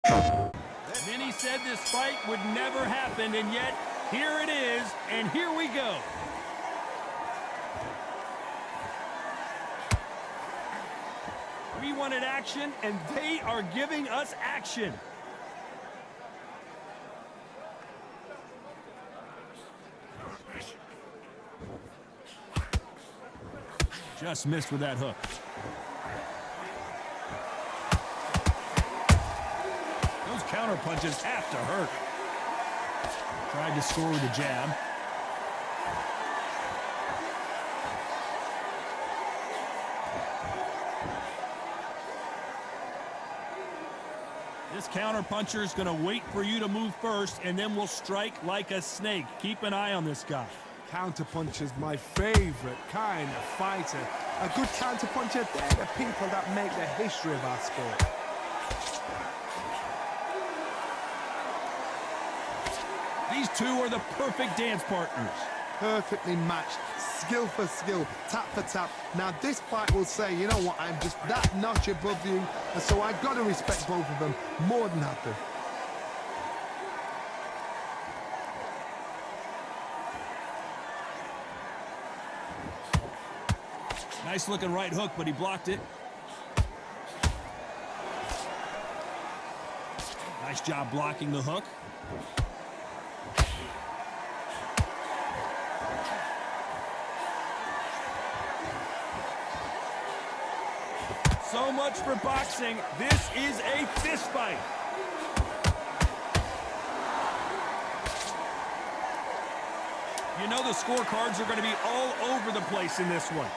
Many said this fight would never happen, and yet here it is, and here we go. We wanted action, and they are giving us action. Just missed with that hook. Those counter punches have to hurt. Tried to score with a jab. This counter puncher is going to wait for you to move first, and then will strike like a snake. Keep an eye on this guy. Counterpuncher's my favorite kind of fighter. A good counterpuncher, they're the people that make the history of our sport. These two are the perfect dance partners. Perfectly matched, skill for skill, tap for tap. Now this fight will say, you know what, I'm just that notch above you, and so I've got to respect both of them more than happy. Nice looking right hook, but he blocked it. Nice job blocking the hook. So much for boxing. This is a fist fight. You know the scorecards are going to be all over the place in this one.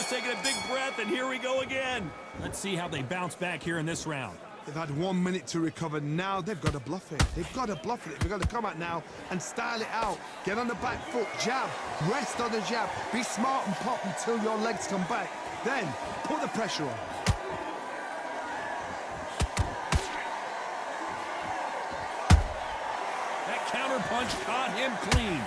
Taking a big breath, and here we go again. Let's see how they bounce back here in this round. They've had 1 minute to recover. Now they've got to bluff it. They've got to bluff it. They've got to come out now and style it out. Get on the back foot, jab, rest on the jab. Be smart and pop until your legs come back. Then put the pressure on. That counter punch caught him clean.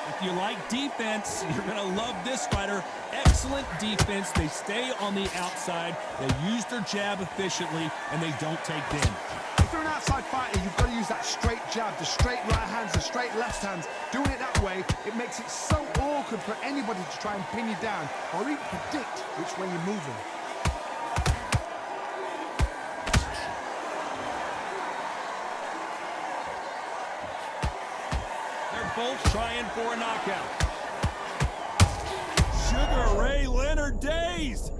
If you like defense, you're going to love this fighter. Excellent defense. They stay on the outside. They use their jab efficiently, and they don't take damage. If you're an outside fighter, you've got to use that straight jab, the straight right hands, the straight left hands. Doing it that way, it makes it so awkward for anybody to try and pin you down or even predict which way you're moving. Both trying for a knockout. Sugar Ray Leonard dazed.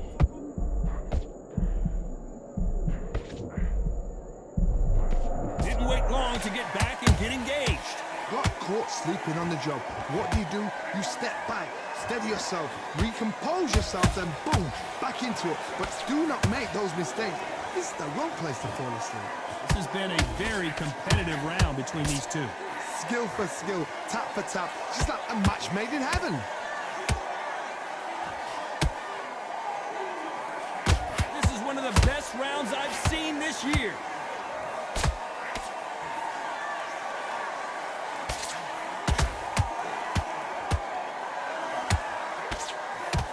Didn't wait long to get back and get engaged. Got caught sleeping on the job. What do? You step back, steady yourself, recompose yourself, then boom, back into it. But do not make those mistakes. This is the wrong place to fall asleep. This has been a very competitive round between these two. Skill for skill, tap for tap, just like a match made in heaven. This is one of the best rounds I've seen this year.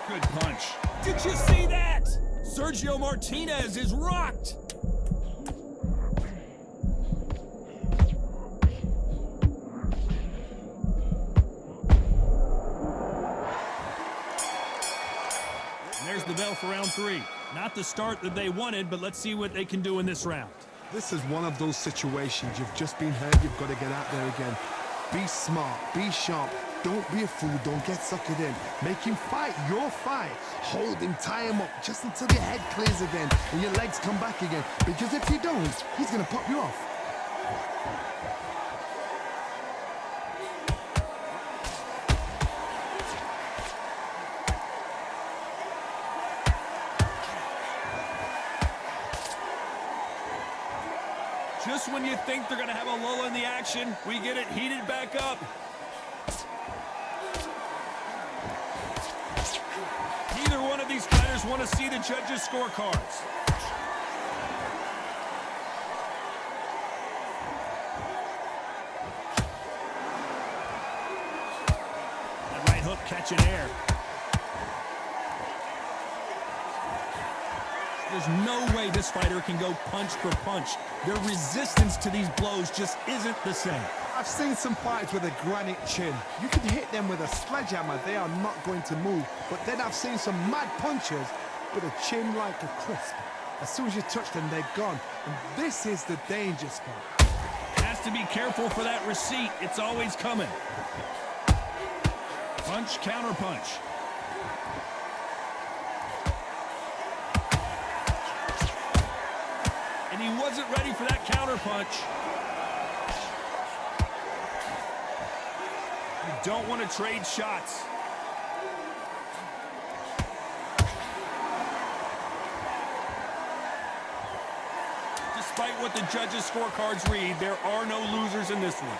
Good punch. Did you see that? Sergio Martinez is rocked. There's the bell for round 3. Not the start that they wanted, but let's see what they can do in this round. This is one of those situations. You've just been hurt. You've got to get out there again. Be smart. Be sharp. Don't be a fool. Don't get suckered in. Make him fight your fight. Hold him, tie him up just until your head clears again and your legs come back again. Because if you don't, he's going to pop you off. Just when you think they're going to have a lull in the action, we get it heated back up. Neither one of these fighters want to see the judges' scorecards. That right hook catching air. There's no way this fighter can go punch for punch. Their resistance to these blows just isn't the same. I've seen some fighters with a granite chin. You can hit them with a sledgehammer, they are not going to move. But then I've seen some mad punchers with a chin like a crisp. As soon as you touch them, they're gone. And this is the danger spot. Has to be careful for that receipt. It's always coming. Punch, counter punch. And he wasn't ready for that counter punch. You don't want to trade shots. Despite what the judges' scorecards read, there are no losers in this one.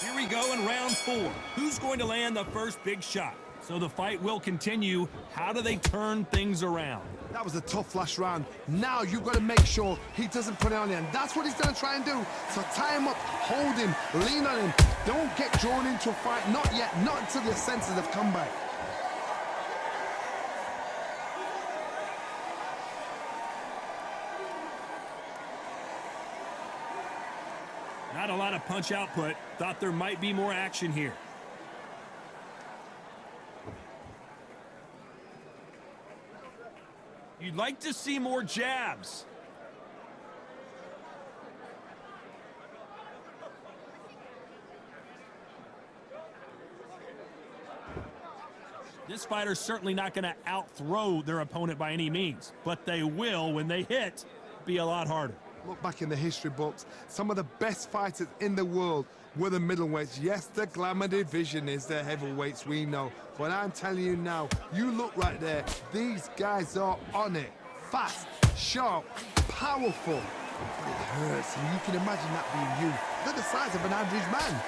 Here we go in round 4. Who's going to land the first big shot? So the fight will continue. How do they turn things around? That was a tough last round. Now you've got to make sure he doesn't put it on you, and that's what he's going to try and do. So tie him up, hold him, lean on him. Don't get drawn into a fight. Not yet. Not until your senses have come back. Not a lot of punch output. Thought there might be more action here. You'd like to see more jabs. This fighter's certainly not going to out-throw their opponent by any means, but they will, when they hit, be a lot harder. Look back in the history books, some of the best fighters in the world were the middleweights. Yes, the glamour division is the heavyweights, we know. But I'm telling you now, you look right there, these guys are on it. Fast, sharp, powerful. But it hurts, and you can imagine that being you. They're the size of an average man.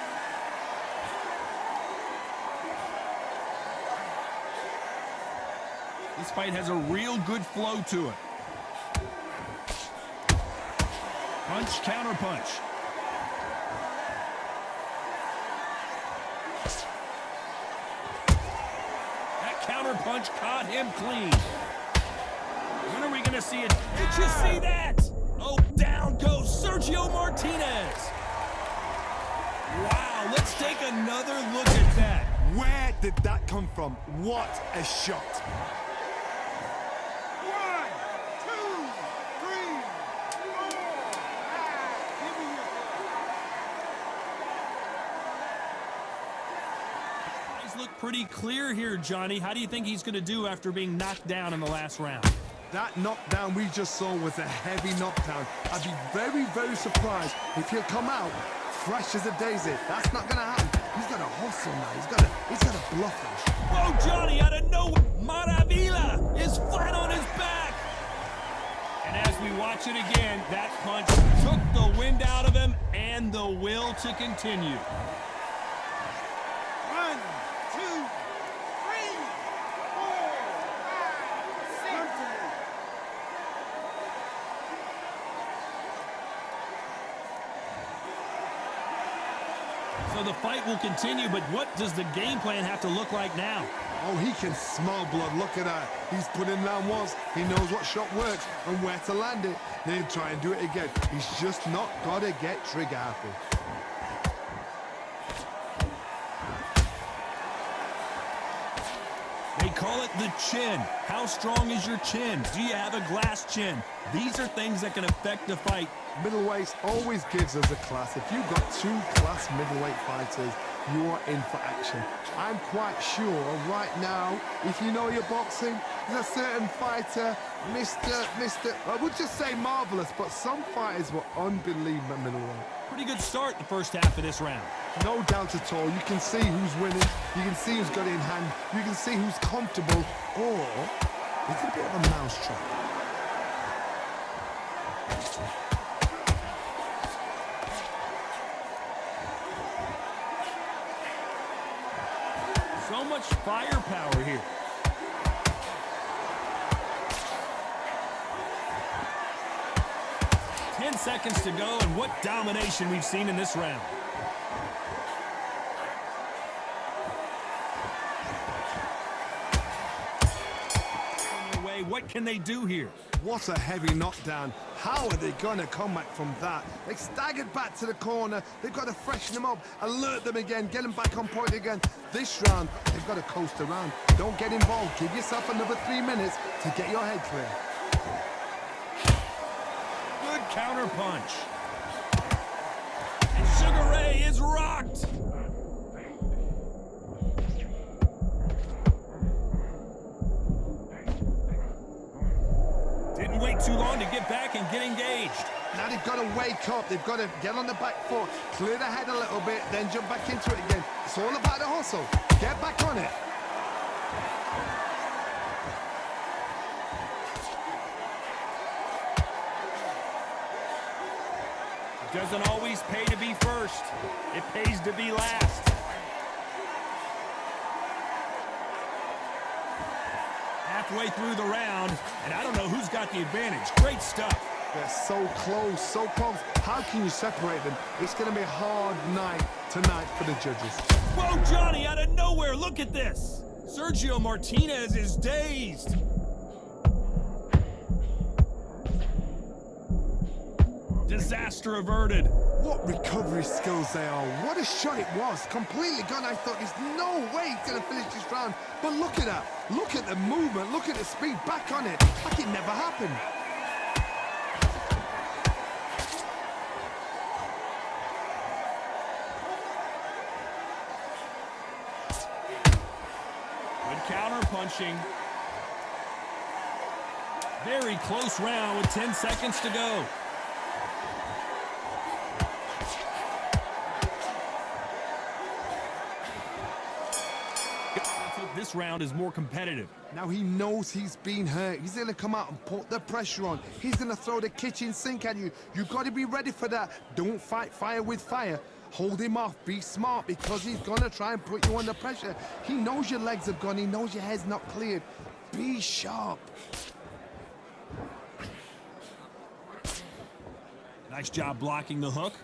This fight has a real good flow to it. Punch, counter punch. That counter punch caught him clean. When are we going to see it? Did you see that? Oh, down goes Sergio Martinez. Wow, let's take another look at that. Where did that come from? What a shot. 1, 2, 3, 4. Eyes look pretty clear here, Johnny. How do you think he's going to do after being knocked down in the last round? That knockdown we just saw was a heavy knockdown. I'd be very, very surprised if he'll come out fresh as a daisy. That's not going to happen. He's got to hustle now. He's got to bluff him. Whoa, Johnny, out of nowhere, Maravilla is flat on his back. And as we watch it again, that punch took the wind out of him and the will to continue. 1, 2, 3, 4, 5, 6. So the fight will continue, but what does the game plan have to look like now? Oh, he can smell blood. Look at that. He's put in down once. He knows what shot works and where to land it. Then he'll try and do it again. He's just not got to get trigger happy. They call it the chin. How strong is your chin? Do you have a glass chin? These are things that can affect the fight. Middleweights always gives us a class. If you've got 2 class middleweight fighters, you are in for action. I'm quite sure right now, if you know your boxing, there's a certain fighter, Mr. I would just say marvelous, but some fighters were unbelievable middleweight. Pretty good start the first half of this round. No doubt at all. You can see who's winning. You can see who's got it in hand. You can see who's comfortable. Or it's a bit of a mousetrap. So much firepower here. Ten seconds to go, and what domination we've seen in this round. what can they do here? What a heavy knockdown. How are they going to come back from that? They staggered back to the corner. They've got to freshen them up, alert them again, get them back on point again. This round, they've got to coast around. Don't get involved. Give yourself another 3 minutes to get your head clear. Good counter punch. And Sugar Ray is rocked. Didn't wait too long to get back and get engaged. Now they've got to wake up. They've got to get on the back foot, clear the head a little bit, then jump back into it again. It's all about the hustle. Get back on it. It doesn't always pay to be first. It pays to be last. Halfway through the round, and I don't know who's got the advantage. Great stuff. They're so close, so close. How can you separate them? It's going to be a hard night tonight for the judges. Whoa, Johnny, out of nowhere, look at this. Sergio Martinez is dazed. Disaster averted. What recovery skills they are. What a shot it was. Completely gone. I thought there's no way he's going to finish this round. But look at that. Look at the movement. Look at the speed. Back on it. Like it never happened. Good counter punching. Very close round with 10 seconds to go. This round is more competitive. Now he knows he's been hurt. He's going to come out and put the pressure on. He's going to throw the kitchen sink at you. You've got to be ready for that. Don't fight fire with fire. Hold him off. Be smart because he's going to try and put you under pressure. He knows your legs have gone. He knows your head's not cleared. Be sharp. Nice job blocking the hook.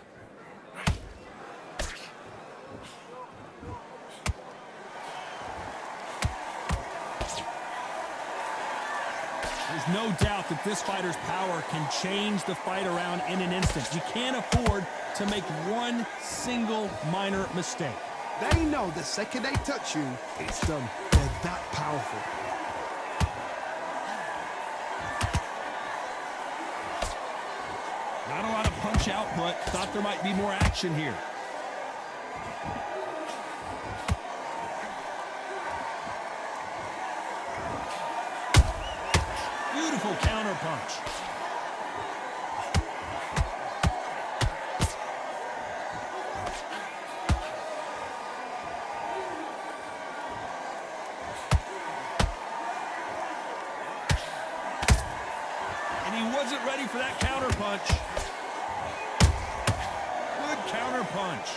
There's no doubt that this fighter's power can change the fight around in an instant. You can't afford to make one single minor mistake. They know the second they touch you, it's done. They're that powerful. Not a lot of punch output. Thought there might be more action here. Beautiful counter punch. And he wasn't ready for that counter punch. Good counter punch.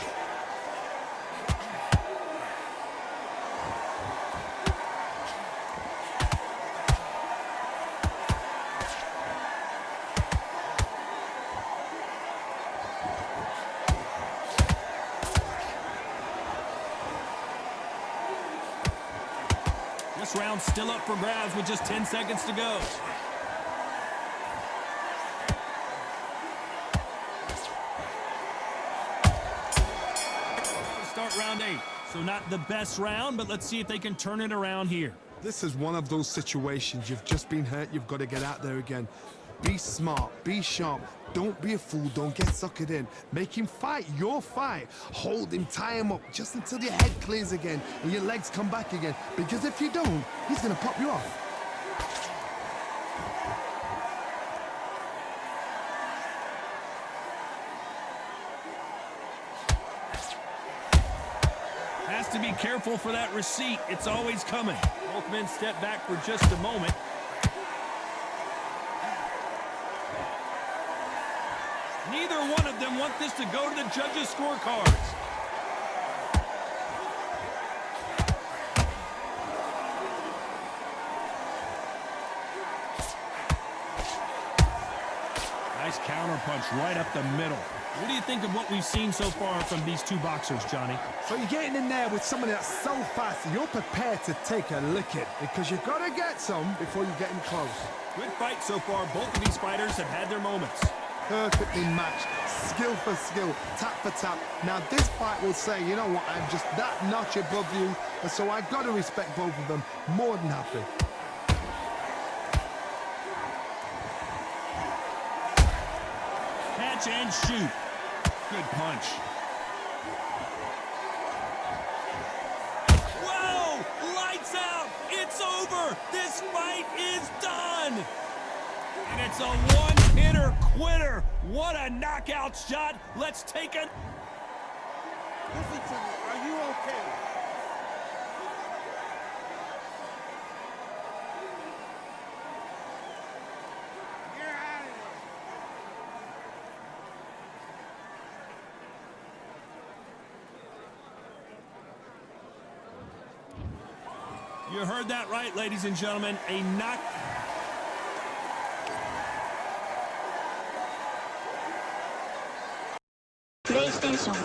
This round's still up for grabs with just 10 seconds to go. Start round 8. So not the best round, but let's see if they can turn it around here. This is one of those situations. You've just been hurt. You've got to get out there again. Be smart. Be sharp. Don't be a fool. Don't get suckered in. Make him fight your fight. Hold him. Tie him up just until your head clears again and your legs come back again. Because if you don't, he's going to pop you off. Has to be careful for that receipt. It's always coming. Both men step back for just a moment. Neither one of them want this to go to the judges' scorecards. Nice counter punch right up the middle. What do you think of what we've seen so far from these two boxers, Johnny? So you're getting in there with somebody that's so fast, you're prepared to take a licking because you've got to get some before you get in close. Good fight so far. Both of these fighters have had their moments. Perfectly matched, skill for skill, tap for tap. Now this fight will say, you know what, I'm just that notch above you, and so I've got to respect both of them more than happy. Catch and shoot. Good punch. Whoa! Lights out! It's over! This fight is done! And it's a one-hitter quitter. What a knockout shot. Let's take a... Listen to me. Are you okay? You're out of there. You heard that right, ladies and gentlemen. A knock... PlayStation